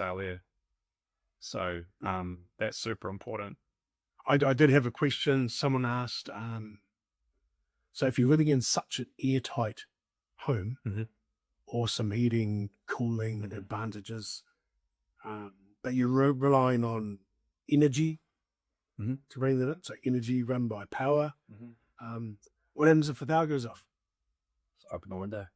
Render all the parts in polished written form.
there. So that's super important. I did have a question. Someone asked, so if you're living in such an airtight home, awesome heating, cooling advantages, but you're relying on energy to bring that in, so energy run by power. What happens if the power goes off? Just open the window.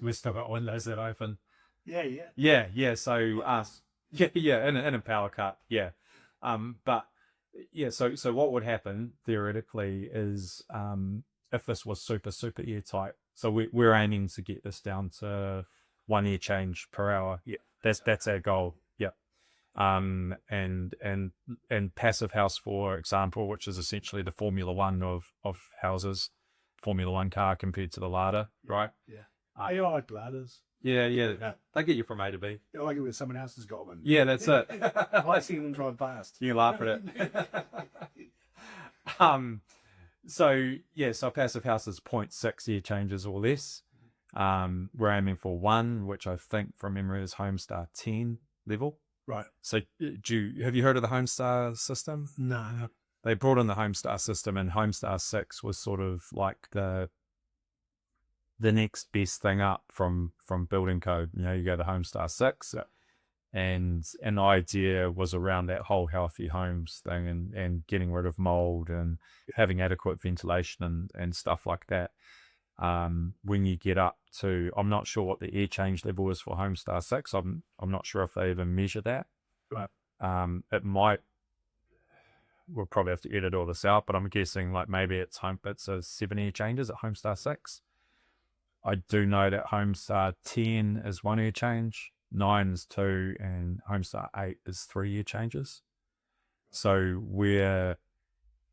We've still got windows that open. Yeah. So in a power cut. But yeah. So what would happen theoretically is if this was super airtight. So we're aiming to get this down to 1 air change per hour. Yeah. That's our goal. Yeah. And passive house, for example, which is essentially the Formula One of houses, Formula One car compared to the Lada, right? Yeah. I like ladders. Yeah. They get you from A to B. I like it when someone else has got one. Yeah, that's it. I like seeing them drive past. You laugh at it. So passive house is 0.6 air changes or less. We're aiming for 1, which I think from memory is Homestar 10 level. Right. So have you heard of the Homestar system? No. They brought in the Homestar system, and Homestar 6 was sort of like the next best thing up from building code. You go to Homestar 6, and an idea was around that whole healthy homes thing and getting rid of mold and having adequate ventilation and stuff like that. When you get up to, I'm not sure what the air change level is for Homestar 6. I'm not sure if they even measure that. Right. It might. We'll probably have to edit all this out, but I'm guessing like maybe it's a 7 air changes at Homestar 6. I do know that Homestar 10 is 1 air change, 9 is 2, and Homestar 8 is 3 air changes. So we're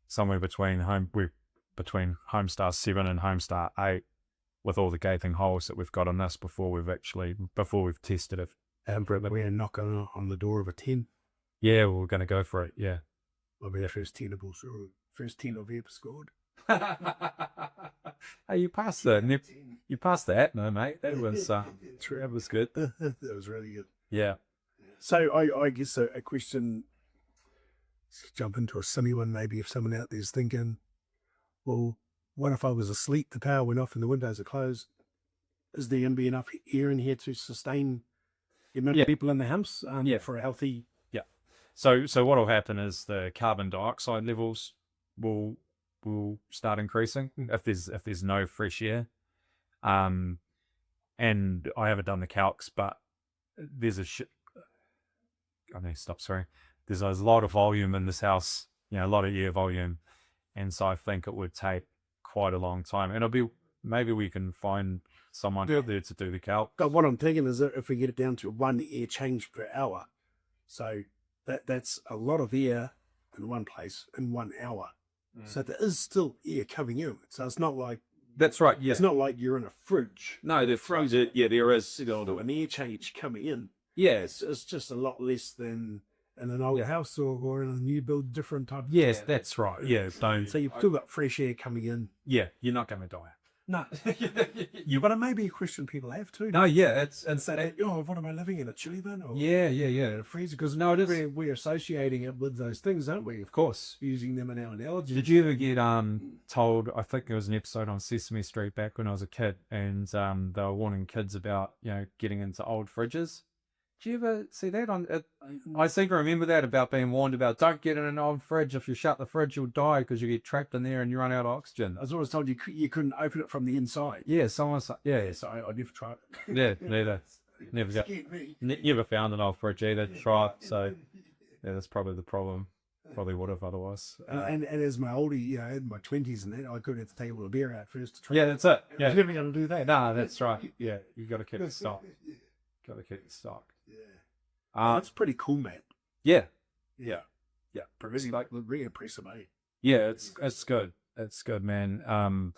somewhere between Homestar 7 and Homestar 8 with all the gaping holes that we've got on this before we've tested it. But we're knocking on the door of a 10. Yeah, we're going to go for it. Yeah. I'll be the first 10 I've ever scored. Hey, you passed that, no, mate. That was good. That was really good. Yeah. So I guess a question, let's jump into a silly one maybe, if someone out there's thinking, well, what if I was asleep, the power went off and the windows are closed? Is there going to be enough air in here to sustain the amount of people in the house for a healthy... Yeah. So what will happen is the carbon dioxide levels will start increasing if there's no fresh air. And I haven't done the calcs, but there's there's a lot of volume in this house, a lot of air volume. And so I think it would take quite a long time. And maybe we can find someone out there to do the calc. But what I'm thinking is that if we get it down to 1 air change per hour, so that's a lot of air in one place in 1 hour. So there is still air coming in. So it's not like... That's right, yeah. It's not like you're in a fridge. No, they're frozen. Yeah, there is. An air change coming in. Yes. It's just a lot less than in an old house or in a new build, different type. Yes, that's right. Yeah, so you've still got fresh air coming in. Yeah, you're not going to die. No. But it may be a question people have too. No, yeah. And say, what am I living in, a chilly bin? Or yeah. a freezer? Because we're associating it with those things, aren't we? Of course. Using them in our analogy. Did you ever get told, I think there was an episode on Sesame Street back when I was a kid, and they were warning kids about, getting into old fridges? Did you ever see that on it? I seem to remember that about being warned about, don't get in an old fridge. If you shut the fridge, you'll die because you get trapped in there and you run out of oxygen. I was always told you couldn't open it from the inside. Yeah, someone said, yeah. So I never tried it. Yeah, neither. Never found an old fridge either. Tried. So yeah, that's probably the problem. Probably would have otherwise. And as my oldie, in my 20s and that, I could have to take a beer out first to try. Yeah, that's it. Yeah. I was never going to do that. No, that's right. Yeah, you got to keep it stock. Got to keep it stock. Yeah. That's pretty cool, man. Yeah. Progressing like the really impressive, eh? Yeah, it's good. It's good, man.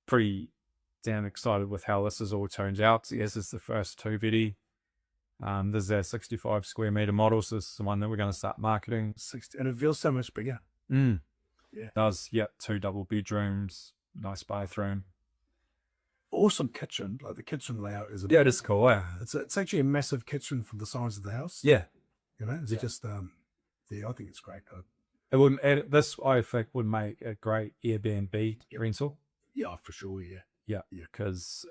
Pretty damn excited with how this all turns out. Yes, it's the first 2 VD. This is our 65 square meter model, so this is the one that we're going to start marketing. 60, and it feels so much bigger. Yeah. It does, 2 double bedrooms, nice bathroom. awesome kitchen. Like the kitchen layout is, Yeah, it is cool. Yeah. it's actually a massive kitchen for the size of the house. Yeah. You know, it's just, yeah, I think it's great. It would, this, I think, would make a great Airbnb rental. Yeah, for sure. Yeah. Yeah. Because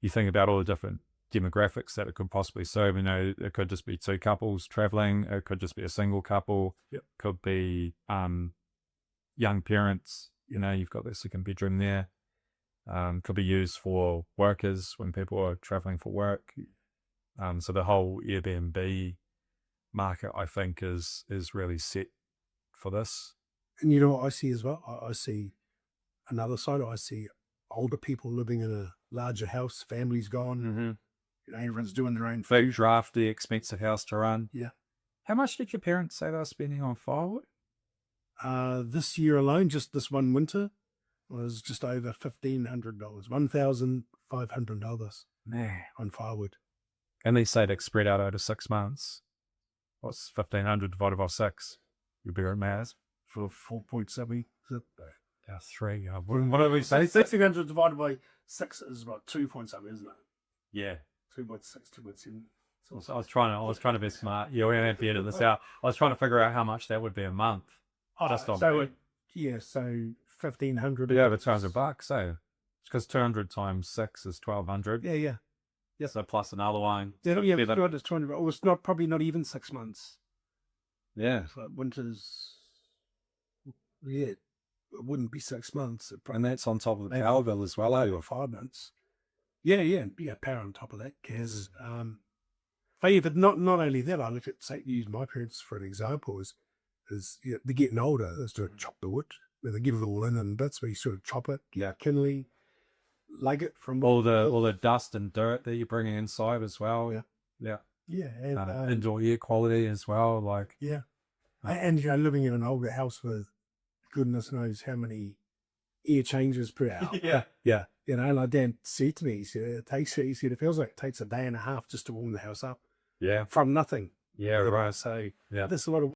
you think about all the different demographics that it could possibly serve. You know, it could just be two couples traveling. It could just be a single couple. Yep. Could be young parents. You know, you've got the second bedroom there. Could be used for workers when people are traveling for work. So the whole Airbnb market, I think, is really set for this. And you know what I see as well? I see another side. I see older people living in a larger house, families gone. Mm-hmm. You know, everyone's doing their own Very drafty, expensive house to run. Yeah. How much did your parents say they were spending on firewood? This year alone, just this one winter, was just over $1,500, $1,500 on firewood. And they say it's spread out over 6 months. What's 1,500 divided by 6? You'll be right, maths. For 4.7. Yeah, 3. What do we say? 1,600 divided by 6 is about 2.7, isn't it? Yeah. 2.6, 2.7. So I was trying to be smart. Yeah, we're going to have to edit this out. I was trying to figure out how much that would be a month. Just on so 1,500. Yeah, over $200. So it's because 200 times 6 is 1,200. Yeah. Yes, so plus another one. Yeah, 200. Oh, it's probably not even 6 months. Yeah. So winter's, yeah, it wouldn't be 6 months. And that's on top of the power bill as well, or 5 months. Yeah, power on top of that. Gas. But not only that, I look at, say, use my parents for an example, is they're getting older, is to chop the wood. They give it all in bits, where you sort of chop it, kindly, like it from all the dust and dirt that you're bringing inside as well. Yeah, and indoor air quality as well. Like and you know, living in an older house with goodness knows how many air changes per hour. yeah. You know, like Dan said to me, he said it feels like it takes a day and a half just to warm the house up. Yeah, from nothing. Yeah, right. So yeah, there's a lot of